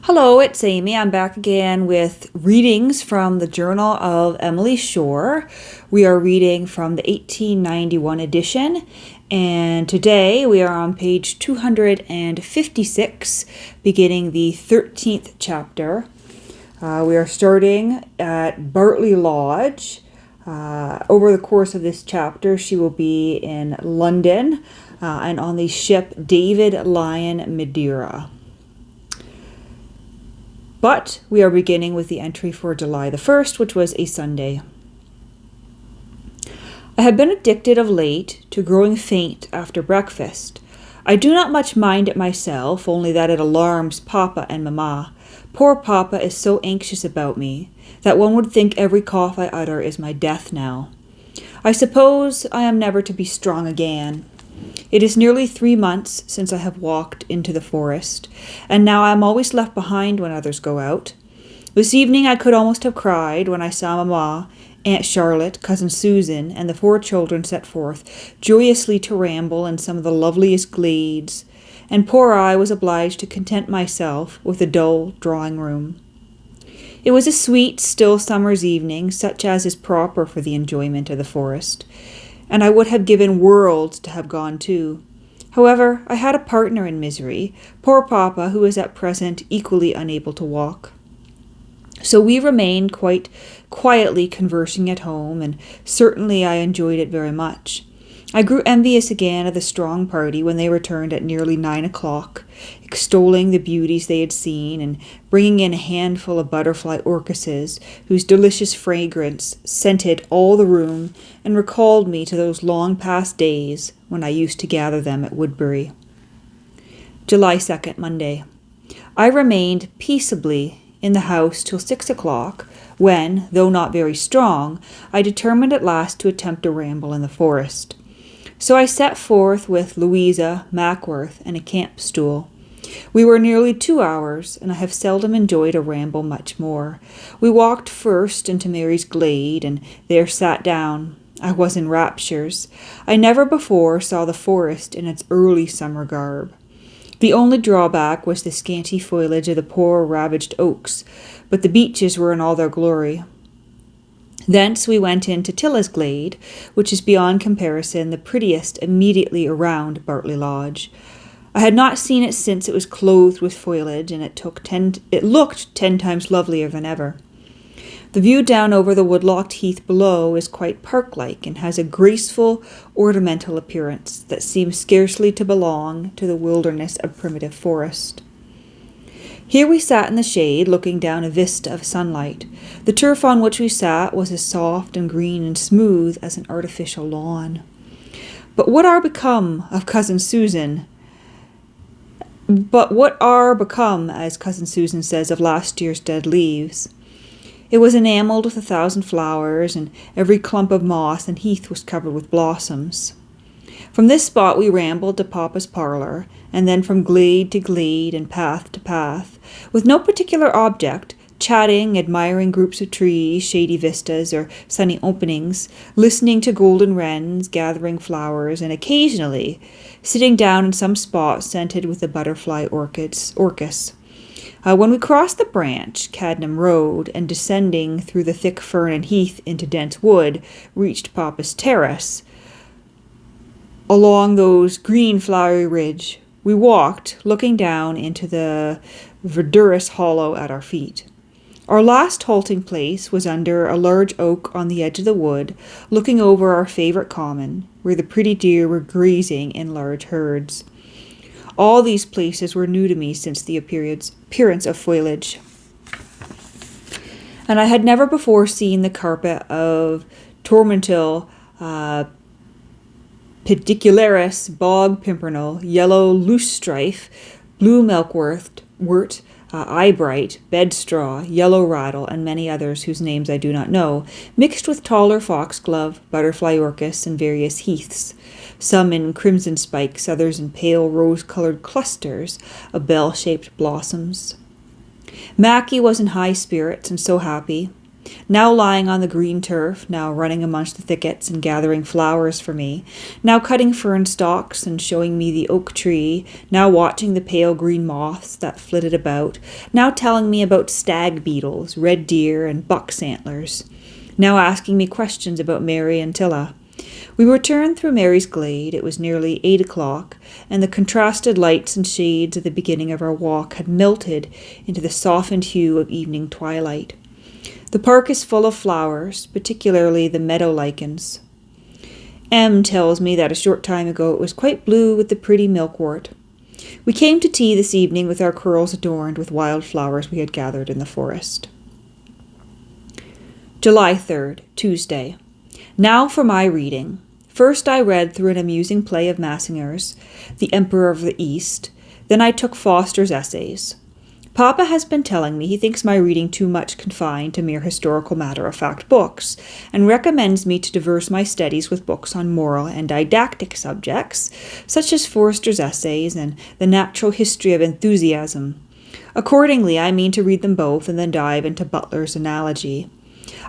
Hello, it's Amy. I'm back again with readings from the Journal of Emily Shore. We are reading from the 1891 edition, and today we are on page 256, beginning the 13th chapter. We are starting at Bartley Lodge. Over the course of this chapter, she will be in London and on the ship David Lyon Madeira. But we are beginning with the entry for July the 1st, which was a Sunday. I have been addicted of late to growing faint after breakfast. I do not much mind it myself, only that it alarms Papa and Mamma. Poor Papa is so anxious about me that one would think every cough I utter is my death now. I suppose I am never to be strong again. It is nearly 3 months since I have walked into the forest, and now I am always left behind when others go out. This evening I could almost have cried when I saw Mamma, Aunt Charlotte, Cousin Susan, and the 4 children set forth joyously to ramble in some of the loveliest glades, and poor I was obliged to content myself with a dull drawing-room. It was a sweet, still summer's evening, such as is proper for the enjoyment of the forest, and I would have given worlds to have gone too. However, I had a partner in misery, poor Papa, who is at present equally unable to walk. So we remained quite quietly conversing at home, and certainly I enjoyed it very much. I grew envious again of the strong party when they returned at nearly 9 o'clock, extolling the beauties they had seen, and bringing in a handful of butterfly orchises, whose delicious fragrance scented all the room and recalled me to those long-past days when I used to gather them at Woodbury. July 2nd, Monday. I remained peaceably in the house till 6 o'clock, when, though not very strong, I determined at last to attempt a ramble in the forest. So I set forth with Louisa, Mackworth, and a camp stool. We were nearly 2 hours, and I have seldom enjoyed a ramble much more. We walked first into Mary's glade, and there sat down. I was in raptures. I never before saw the forest in its early summer garb. The only drawback was the scanty foliage of the poor ravaged oaks, but the beeches were in all their glory. Thence we went into Tilla's glade, which is beyond comparison the prettiest immediately around Bartley Lodge. I had not seen it since it was clothed with foliage, and it looked 10 times lovelier than ever. The view down over the woodlocked heath below is quite park-like, and has a graceful, ornamental appearance that seems scarcely to belong to the wilderness of primitive forest. Here we sat in the shade, looking down a vista of sunlight. The turf on which we sat was as soft and green and smooth as an artificial lawn. But what are become, as Cousin Susan says, of last year's dead leaves? It was enamelled with 1,000 flowers, and every clump of moss and heath was covered with blossoms. From this spot we rambled to Papa's parlour, and then from glade to glade and path to path, with no particular object, chatting, admiring groups of trees, shady vistas, or sunny openings, listening to golden wrens, gathering flowers, and occasionally sitting down in some spot scented with the butterfly orchis. When we crossed the branch, Cadnam Road, and descending through the thick fern and heath into dense wood, reached Papa's terrace, along those green flowery ridge, we walked, looking down into the verdurous hollow at our feet. Our last halting place was under a large oak on the edge of the wood, looking over our favourite common, where the pretty deer were grazing in large herds. All these places were new to me since the appearance of foliage, and I had never before seen the carpet of Tormentil pedicularis, bog pimpernel, yellow loosestrife, blue milkwort, eyebright, bedstraw, yellow rattle, and many others whose names I do not know, mixed with taller foxglove, butterfly orchis, and various heaths, some in crimson spikes, others in pale rose-colored clusters of bell-shaped blossoms. Mackie was in high spirits and so happy. now lying on the green turf, now running amongst the thickets and gathering flowers for me, now cutting fern stalks and showing me the oak tree, now watching the pale green moths that flitted about, now telling me about stag beetles, red deer, and buck's antlers, now asking me questions about Mary and Tilla. We returned through Mary's glade. It was nearly 8 o'clock, and the contrasted lights and shades at the beginning of our walk had melted into the softened hue of evening twilight. The park is full of flowers, particularly the meadow lichens. M tells me that a short time ago it was quite blue with the pretty milkwort. We came to tea this evening with our curls adorned with wild flowers we had gathered in the forest. July 3rd, Tuesday. Now for my reading. First I read through an amusing play of Massinger's, The Emperor of the East. Then I took Foster's essays. Papa has been telling me he thinks my reading too much confined to mere historical matter-of-fact books, and recommends me to diverse my studies with books on moral and didactic subjects, such as Forster's essays and The Natural History of Enthusiasm. Accordingly, I mean to read them both and then dive into Butler's Analogy.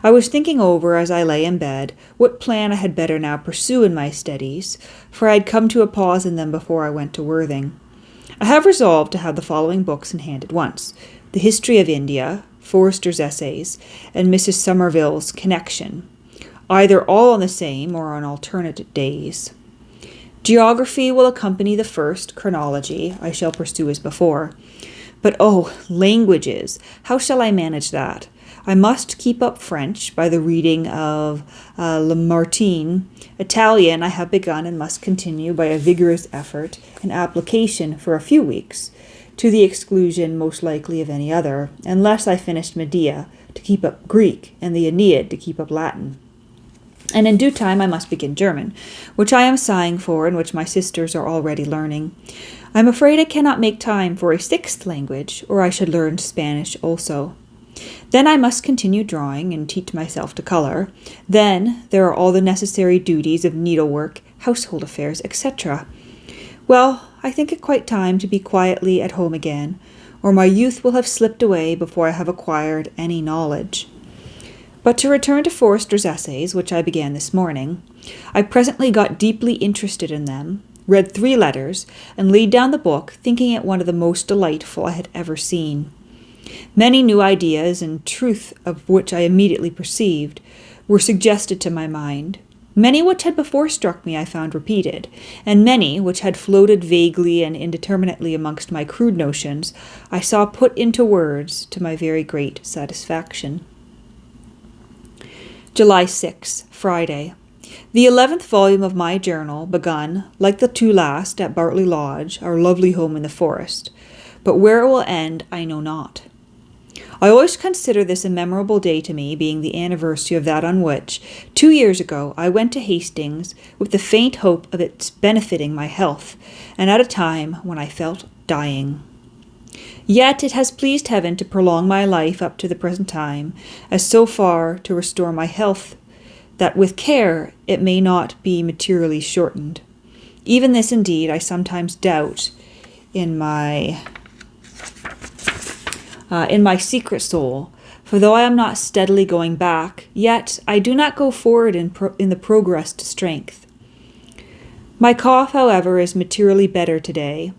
I was thinking over, as I lay in bed, what plan I had better now pursue in my studies, for I had come to a pause in them before I went to Worthing. I have resolved to have the following books in hand at once: The History of India, Forster's Essays, and Mrs. Somerville's Connection, either all on the same or on alternate days. Geography will accompany the first, chronology I shall pursue as before. But languages! How shall I manage that? I must keep up French by the reading of Lamartine. Italian I have begun and must continue by a vigorous effort and application for a few weeks, to the exclusion most likely of any other, unless I finished Medea to keep up Greek and the Aeneid to keep up Latin. And in due time I must begin German, which I am sighing for and which my sisters are already learning. I am afraid I cannot make time for a sixth language, or I should learn Spanish also. Then I must continue drawing and teach myself to color. Then there are all the necessary duties of needlework, household affairs, etc. Well, I think it quite time to be quietly at home again, or my youth will have slipped away before I have acquired any knowledge. But to return to Forster's essays, which I began this morning, I presently got deeply interested in them, read 3 letters, and laid down the book, thinking it one of the most delightful I had ever seen. Many new ideas, and truth of which I immediately perceived, were suggested to my mind. Many which had before struck me I found repeated, and many which had floated vaguely and indeterminately amongst my crude notions I saw put into words to my very great satisfaction. July 6, Friday. The 11th volume of my journal, begun, like the 2 last, at Bartley Lodge, our lovely home in the forest, but where it will end I know not. I always consider this a memorable day to me, being the anniversary of that on which, 2 years ago, I went to Hastings with the faint hope of its benefiting my health, and at a time when I felt dying. Yet it has pleased heaven to prolong my life up to the present time, as so far to restore my health, that with care it may not be materially shortened. Even this, indeed, I sometimes doubt in my secret soul, for though I am not steadily going back, yet I do not go forward in the progress to strength. My cough, however, is materially better today.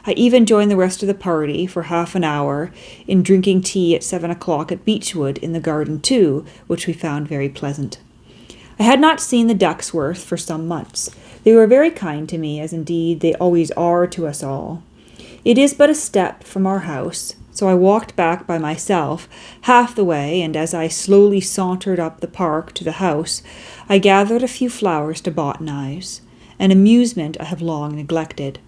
I even joined the rest of the party for half an hour in drinking tea at 7 o'clock at Beechwood in the garden too, which we found very pleasant. I had not seen the Ducksworth for some months. They were very kind to me, as indeed they always are to us all. It is but a step from our house, so I walked back by myself half the way, and as I slowly sauntered up the park to the house, I gathered a few flowers to botanize, an amusement I have long neglected.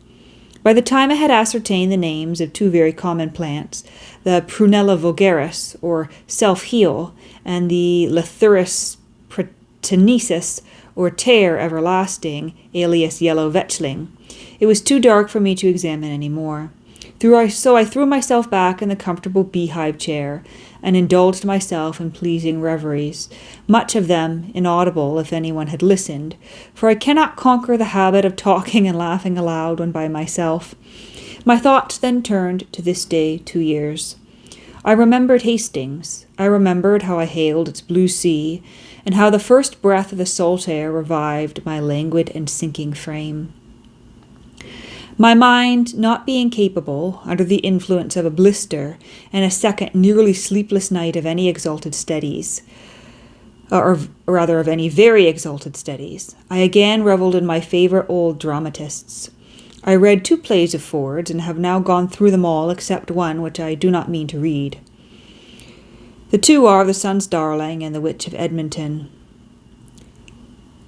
By the time I had ascertained the names of 2 very common plants, the Prunella vulgaris, or self-heal, and the Lathyrus pratensis, or tear everlasting, alias yellow vetchling, it was too dark for me to examine any more. So I threw myself back in the comfortable beehive chair and indulged myself in pleasing reveries, much of them inaudible if anyone had listened, for I cannot conquer the habit of talking and laughing aloud when by myself. My thoughts then turned to this day 2 years. I remembered Hastings. I remembered how I hailed its blue sea, and how the first breath of the salt air revived my languid and sinking frame. My mind, not being capable, under the influence of a blister and a second nearly sleepless night of any exalted studies, or rather of any very exalted studies, I again revelled in my favourite old dramatists. I read 2 plays of Ford's, and have now gone through them all except one which I do not mean to read. The 2 are The Sun's Darling and The Witch of Edmonton.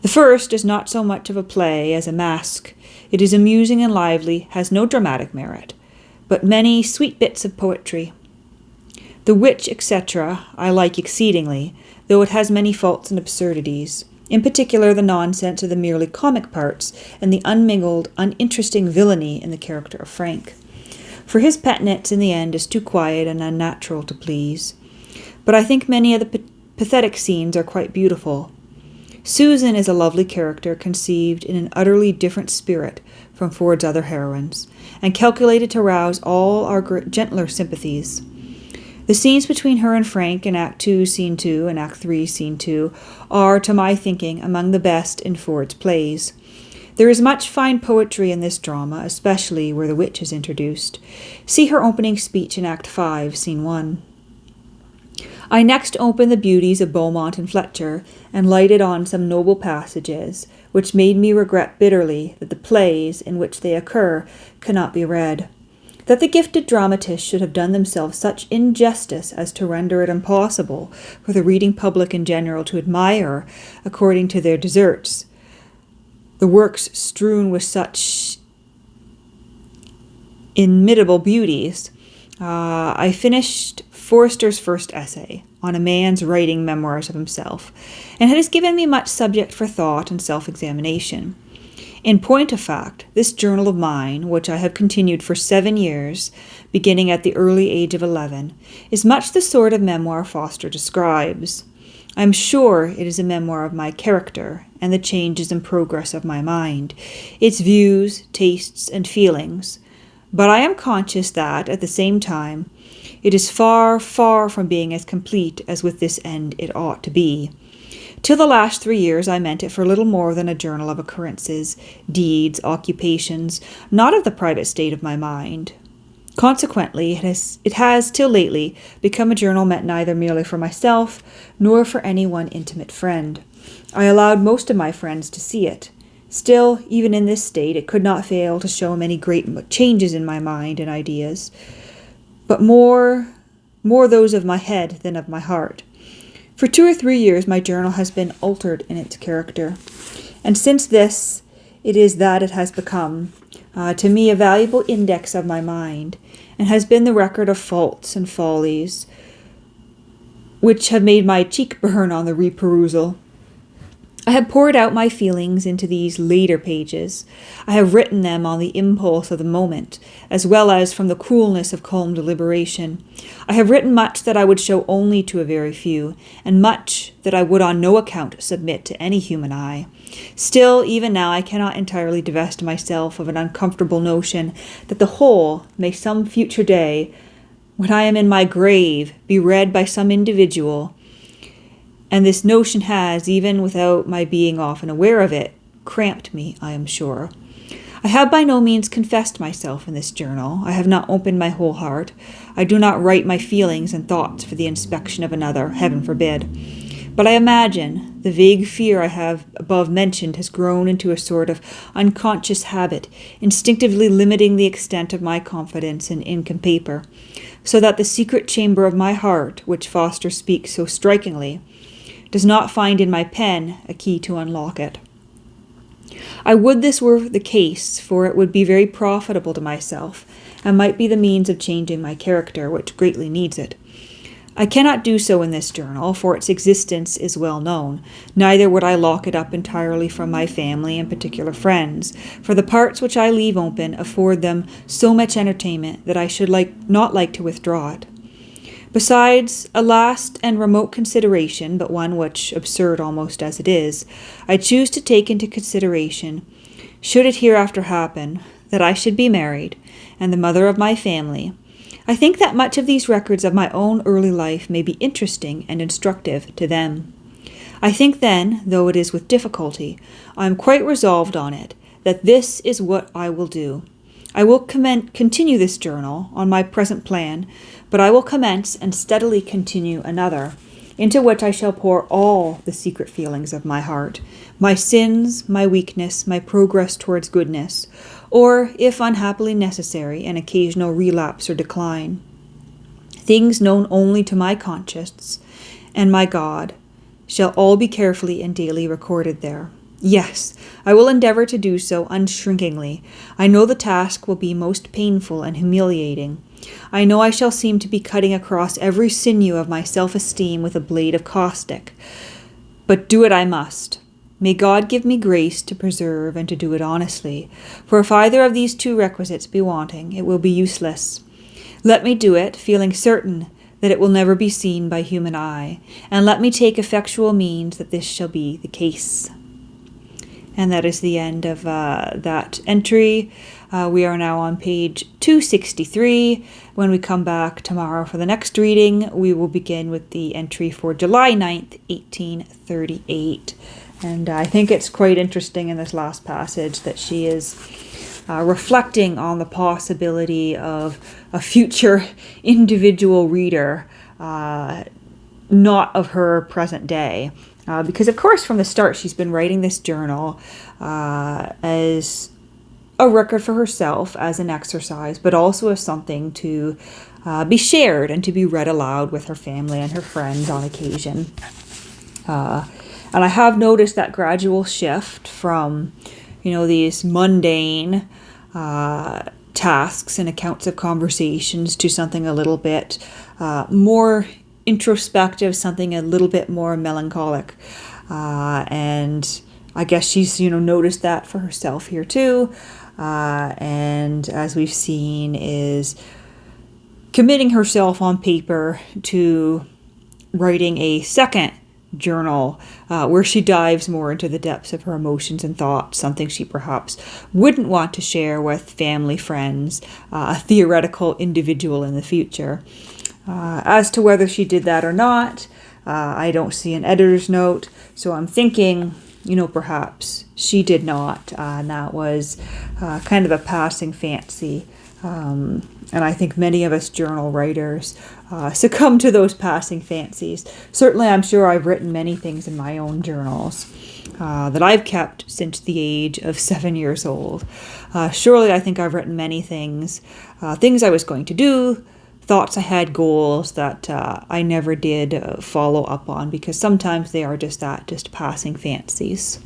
The first is not so much of a play as a masque. It is amusing and lively, has no dramatic merit, but many sweet bits of poetry. The Witch, etc., I like exceedingly, though it has many faults and absurdities. In particular, the nonsense of the merely comic parts, and the unmingled, uninteresting villainy in the character of Frank. For his petness in the end is too quiet and unnatural to please. But I think many of the pathetic scenes are quite beautiful. Susan is a lovely character conceived in an utterly different spirit from Ford's other heroines, and calculated to rouse all our gentler sympathies. The scenes between her and Frank in Act 2, Scene 2, and Act 3, Scene 2 are, to my thinking, among the best in Ford's plays. There is much fine poetry in this drama, especially where the witch is introduced. See her opening speech in Act 5, Scene 1. I next open the beauties of Beaumont and Fletcher, and lighted on some noble passages, which made me regret bitterly that the plays in which they occur cannot be read. That the gifted dramatists should have done themselves such injustice as to render it impossible for the reading public in general to admire, according to their deserts, the works strewn with such inimitable beauties. I finished Forster's first essay, On a Man's Writing Memoirs of Himself, and it has given me much subject for thought and self-examination. In point of fact, this journal of mine, which I have continued for 7 years, beginning at the early age of 11, is much the sort of memoir Foster describes. I am sure it is a memoir of my character and the changes and progress of my mind, its views, tastes, and feelings. But I am conscious that, at the same time, it is far, far from being as complete as with this end it ought to be. Till the last 3 years I meant it for little more than a journal of occurrences, deeds, occupations, not of the private state of my mind. Consequently, it has till lately become a journal meant neither merely for myself nor for any one intimate friend. I allowed most of my friends to see it. Still, even in this state, it could not fail to show many great changes in my mind and ideas, but more those of my head than of my heart. For 2 or 3 years my journal has been altered in its character, and since this it is that it has become, to me, a valuable index of my mind, and has been the record of faults and follies, which have made my cheek burn on the reperusal. I have poured out my feelings into these later pages. I have written them on the impulse of the moment, as well as from the coolness of calm deliberation. I have written much that I would show only to a very few, and much that I would on no account submit to any human eye. Still, even now, I cannot entirely divest myself of an uncomfortable notion that the whole may some future day, when I am in my grave, be read by some individual. And this notion has, even without my being often aware of it, cramped me, I am sure. I have by no means confessed myself in this journal. I have not opened my whole heart. I do not write my feelings and thoughts for the inspection of another, heaven forbid. But I imagine the vague fear I have above mentioned has grown into a sort of unconscious habit, instinctively limiting the extent of my confidence in ink and paper, so that the secret chamber of my heart, which Foster speaks so strikingly, does not find in my pen a key to unlock it. I would this were the case, for it would be very profitable to myself, and might be the means of changing my character, which greatly needs it. I cannot do so in this journal, for its existence is well known, neither would I lock it up entirely from my family and particular friends, for the parts which I leave open afford them so much entertainment that I should not like to withdraw it. Besides, a last and remote consideration, but one which, absurd almost as it is, I choose to take into consideration, should it hereafter happen that I should be married, and the mother of my family, I think that much of these records of my own early life may be interesting and instructive to them. I think then, though it is with difficulty, I am quite resolved on it, that this is what I will do. I will continue this journal on my present plan, but I will commence and steadily continue another, into which I shall pour all the secret feelings of my heart, my sins, my weakness, my progress towards goodness, or, if unhappily necessary, an occasional relapse or decline. Things known only to my conscience and my God shall all be carefully and daily recorded there. Yes, I will endeavor to do so unshrinkingly. I know the task will be most painful and humiliating. I know I shall seem to be cutting across every sinew of my self-esteem with a blade of caustic. But do it I must. May God give me grace to preserve and to do it honestly, for if either of these two requisites be wanting, it will be useless. Let me do it, feeling certain that it will never be seen by human eye, and let me take effectual means that this shall be the case. And that is the end of that entry. We are now on page 263. When we come back tomorrow for the next reading, we will begin with the entry for July 9th, 1838. And I think it's quite interesting in this last passage that she is reflecting on the possibility of a future individual reader, not of her present day. Because, of course, from the start, she's been writing this journal as a record for herself, as an exercise, but also as something to be shared and to be read aloud with her family and her friends on occasion. And I have noticed that gradual shift from, these mundane tasks and accounts of conversations to something a little bit more introspective, something a little bit more melancholic. And I guess she's, noticed that for herself here too. And as we've seen, is committing herself on paper to writing a second journal where she dives more into the depths of her emotions and thoughts, something she perhaps wouldn't want to share with family, friends, a theoretical individual in the future. As to whether she did that or not, I don't see an editor's note, so I'm thinking, perhaps she did not, and that was kind of a passing fancy. And I think many of us journal writers succumb to those passing fancies. Certainly, I'm sure I've written many things in my own journals that I've kept since the age of 7 years old. Surely, I think I've written many things, things I was going to do, thoughts I had, goals that I never did follow up on, because sometimes they are just passing fancies.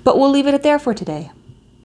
But we'll leave it at there for today.